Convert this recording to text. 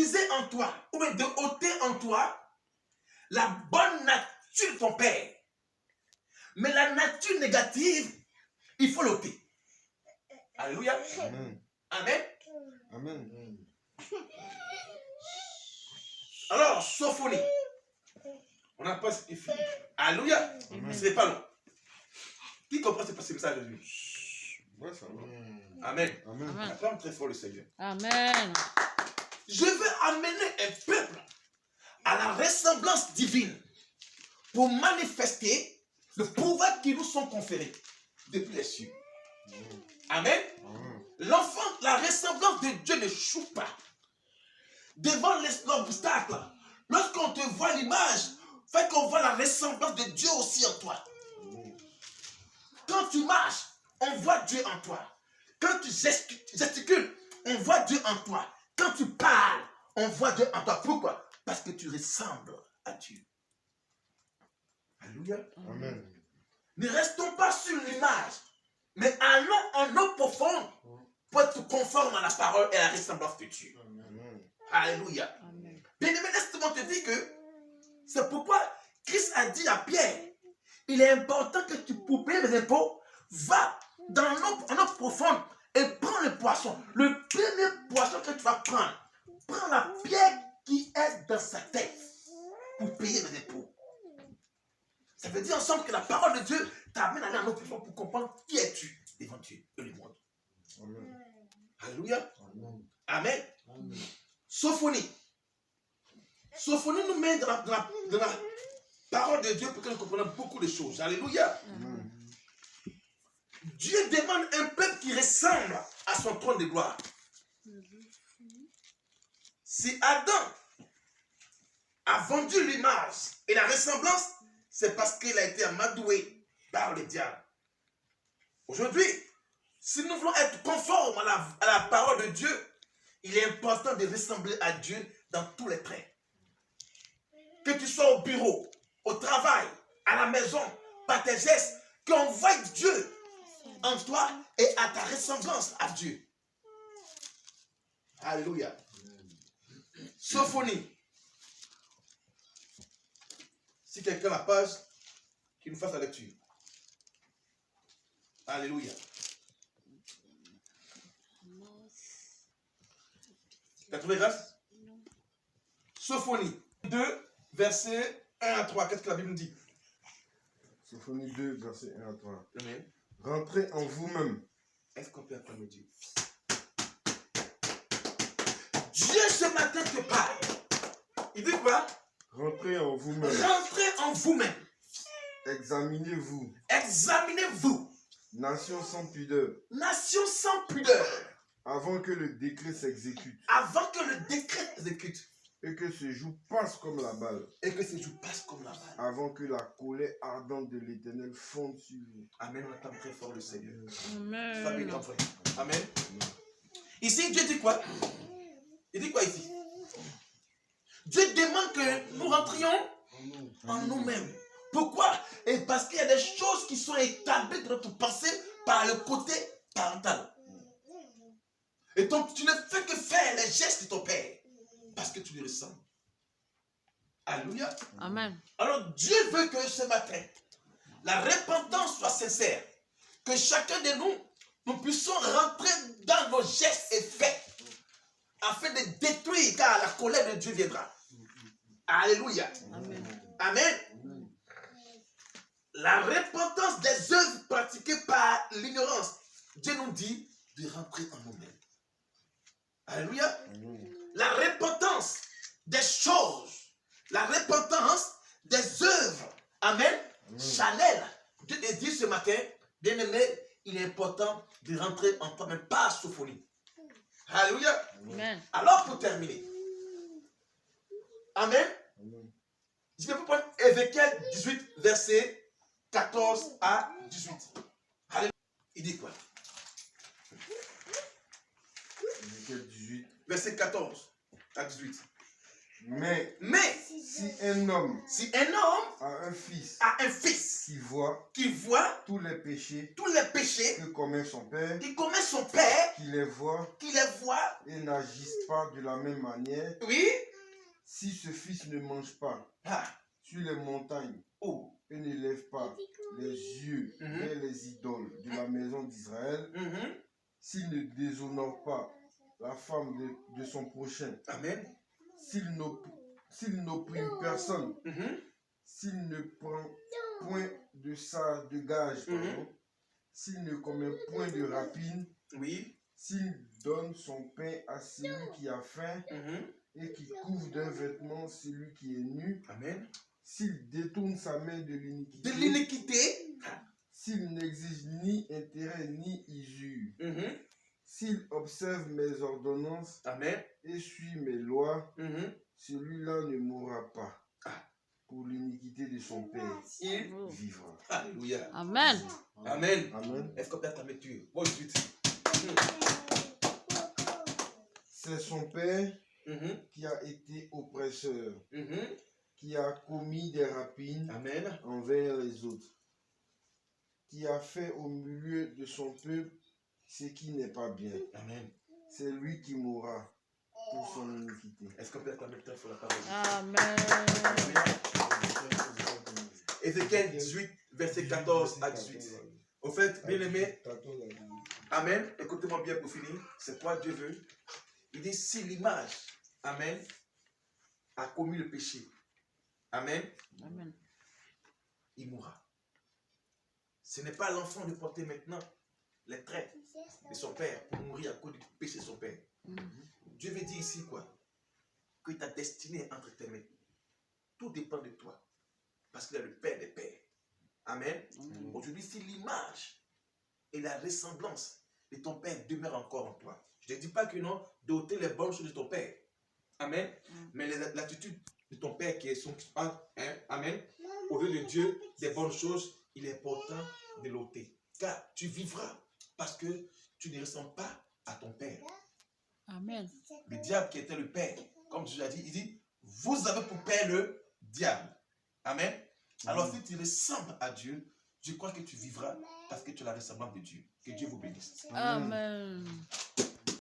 briser en toi, ou bien de ôter en toi la bonne nature de ton père. Mais la nature négative, il faut l'ôter. Alléluia. Amen. Amen. Amen. Alors, Sophonie. On n'a pas fini. Alléluia. Ce n'est pas long. Qui comprend ce message aujourd'hui? Ouais, ça va. Amen. Amen. Acclame très fort le Seigneur. Amen. Je veux amener un peuple à la ressemblance divine pour manifester le pouvoir qui nous sont conférés depuis les cieux. Amen. L'enfant, la ressemblance de Dieu n'échoue pas. Devant l'obstacle, lorsqu'on te voit l'image, fait qu'on voit la ressemblance de Dieu aussi en toi. Quand tu marches, on voit Dieu en toi. Quand tu gesticules, on voit Dieu en toi. Quand tu parles, on voit Dieu en toi. Pourquoi? Parce que tu ressembles à Dieu. Alléluia. Amen. Ne restons pas sur l'image, mais allons en eau profonde pour être conforme à la parole et à la ressemblance de Dieu. Amen. Alléluia. Amen. Bien-aimé, laisse-moi te dire que c'est pourquoi Christ a dit à Pierre, il est important que tu, pour payer les impôts, va dans l'eau profonde et prends le poisson. Le premier poisson que tu vas prendre, prends la pierre qui est dans sa tête pour payer les impôts. Ça veut dire ensemble que la parole de Dieu t'amène à aller en eau profonde pour comprendre qui es-tu devant Dieu et le monde. Amen. Alléluia. Amen. Amen. Amen. Sophonie. Sophonie nous met dans la parole de Dieu pour que nous comprenions beaucoup de choses. Alléluia. Amen. Dieu demande un peuple qui ressemble à son trône de gloire. Si Adam a vendu l'image et la ressemblance, c'est parce qu'il a été amadoué par le diable. Aujourd'hui, si nous voulons être conformes à la parole de Dieu, il est important de ressembler à Dieu dans tous les traits. Que tu sois au bureau, au travail, à la maison, par tes gestes, qu'on voie Dieu en toi et à ta ressemblance à Dieu. Alléluia. Sophonie. Si quelqu'un a la page, qu'il nous fasse la lecture. Alléluia. Tu as trouvé grâce? Sophonie 2, versets 1 à 3. Qu'est-ce que la Bible nous dit? Sophonie 2, verset 1 à 3. Amen. Rentrez en vous-même. Est-ce qu'on peut acclamer Dieu? Dieu ce matin te parle. Il dit quoi? Rentrez en vous-même. Rentrez en vous-même. Examinez-vous. Examinez-vous. Nation sans pudeur. Nation sans pudeur. Avant que le décret s'exécute. Avant que le décret s'exécute. Et que ce jour passe comme la balle. Et que ce jour passe comme la balle. Avant que la colère ardente de l'Éternel fonde sur vous. Amen. On acclame très fort le Seigneur. Amen. Sois béni, frère. Amen. Ici, Dieu dit quoi? Il dit quoi ici? Dieu demande que nous rentrions en nous-mêmes. Pourquoi? Et parce qu'il y a des choses qui sont établies dans notre pensée par le côté parental. Et donc, tu ne fais que faire les gestes de ton père parce que tu lui ressembles. Alléluia. Amen. Alors, Dieu veut que ce matin, la repentance soit sincère. Que chacun de nous puissions rentrer dans nos gestes et faits afin de détruire, car la colère de Dieu viendra. Alléluia. Amen. Amen. La repentance des œuvres pratiquées par l'ignorance. Dieu nous dit de rentrer en nous-mêmes. Alléluia. La repentance des choses. La repentance des œuvres. Amen. Chanel. Dieu te dit ce matin, bien aimé, il est important de rentrer en toi-même, pas à Sophonie. Alléluia. Amen. Alors pour terminer. Amen. Je vais vous prendre Ézéchiel 18, verset 14 à 18. Alléluia. Il dit quoi? Ézéchiel 18. Verset 14 à 18. Mais Mais si un homme si un homme a un fils a un fils qui voit tous tous les péchés les péchés que commet son père, qui commet son père, qui les voit qui les voit, et n'agisse pas de la même manière, oui, si ce fils ne mange pas ah, sur les montagnes oh, et ne lève pas les yeux Mhm. vers les idoles de la maison d'Israël, mhm, s'il ne déshonore pas la femme de son prochain, amen, s'il n'opprime personne, mhm, s'il ne prend point de gage, pardon, s'il ne commet point de rapine, oui, s'il donne son pain à celui qui a faim mhm, et qui couvre d'un vêtement celui qui est nu, amen, s'il détourne sa main de de l'iniquité, l'iniquité, s'il n'exige ni intérêt ni usure, mhm, s'il observe mes ordonnances amen, et suit mes lois, mhm, celui-là ne mourra pas. Ah. Pour l'iniquité de son père, il, Oh. vivra. alléluia, Amen. amen, Amen. est-ce qu'on peut ta lecture, bon, suite, C'est son père mhm, qui a été oppresseur, mhm, qui a commis des rapines amen, envers les autres, qui a fait au milieu de son peuple ce qui n'est pas bien. amen, C'est lui qui mourra pour son iniquité. est-ce qu'on peut ta lecture sur la parole? Amen. Ézéchiel 18, verset 14 à 18. Au fait, bien aimé, amen, écoutez-moi bien pour finir, c'est quoi Dieu veut? Il dit, si l'image, amen, a commis le péché, amen, Amen. il mourra. Ce n'est pas à l'enfant de porter maintenant les traits de son père pour mourir à cause du péché de son père. Dieu veut dire ici quoi? Que ta destinée est entre tes mains. Tout dépend de toi. Parce qu'il est le Père des Pères. Amen. Aujourd'hui, si l'image et la ressemblance de ton Père demeurent encore en toi, je ne dis pas que non, d'ôter les bonnes choses de ton Père. Amen. Mais l'attitude de ton Père qui est son... Amen. Au lieu de Dieu, des bonnes choses, il est important de l'ôter. Car tu vivras parce que tu ne ressembles pas à ton Père. Amen. Le diable qui était le Père, comme Jésus a dit, il dit, vous avez pour Père le diable. Amen. Alors si tu ressembles à Dieu, je crois que tu vivras parce que tu as la ressemblance de Dieu. Que Dieu vous bénisse. Amen.